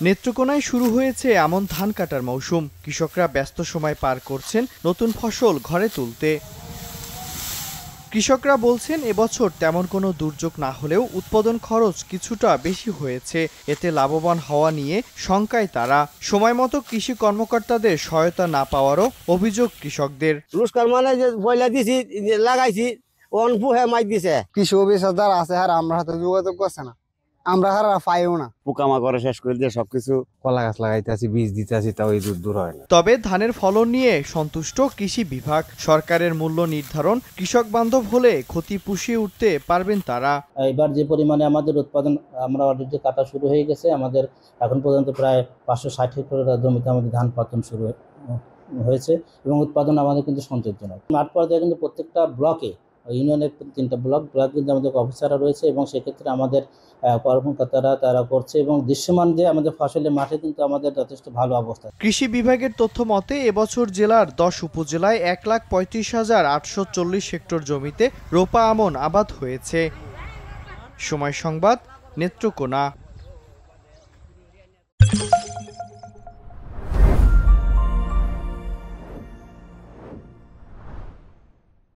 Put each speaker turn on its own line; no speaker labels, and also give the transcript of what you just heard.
নেত্রকোনায় শুরু হয়েছে আমন ধান কাটার মৌসুম। কৃষকরা ব্যস্ত সময় পার করছেন নতুন ফসল ঘরে তুলতে। কৃষকরা বলছেন এবছর তেমন কোনো দুর্যোগ না হলেও উৎপাদন খরচ কিছুটা বেশি হয়েছে। এতে লাভবান হওয়া নিয়ে শঙ্কায় তারা। সময় মতো কৃষি কর্মকর্তাদের সহায়তা না পাওয়ারও অভিযোগ কৃষকদের।
কৃষি অফিসার আছে আর আমরা হাতে যোগাযোগ করছে না, আমরা হারা পাইও না।
পোকামাকড়ে শেষ করে দিয়ে সবকিছু।
কলা গাছ লাগাইতে আছি, বীজ দিতে আছি, তাও এই দূর হয় না।
তবে ধানের ফলন নিয়ে সন্তুষ্ট কৃষি বিভাগ। সরকারের মূল্য নির্ধারণ কৃষক বান্ধব হলে ক্ষতি পুষিয়ে উঠতে পারবেন তারা।
এবার যে পরিমাণে আমাদের উৎপাদন আমরা অলরেডি কাটা শুরু হয়ে গেছে, আমাদের এখন পর্যন্ত প্রায় 560 হেক্টর জমিতে আমাদের ধান পাতন শুরু হয়েছে এবং উৎপাদন আমাদের কিন্তু সন্তোষজনক। মাঠ পর্যায়ে কিন্তু প্রত্যেকটা ব্লকে, ইউনিয়নের 3টা ব্লক কিন্তু আমাদের অফিসাররা রয়েছে এবং সেক্ষেত্রে আমাদের কর্মকর্তারা তারা করছে এবং দৃশ্যমান যে আমাদের ফসলের মাঠে কিন্তু আমাদের যথেষ্ট ভালো অবস্থা।
কৃষি বিভাগের তথ্য মতে এবছর জেলার 10 উপজেলায় 1,35,840 হেক্টর জমিতে রোপা আমন আবাদ হয়েছে। সময় সংবাদ, নেত্রকোনা।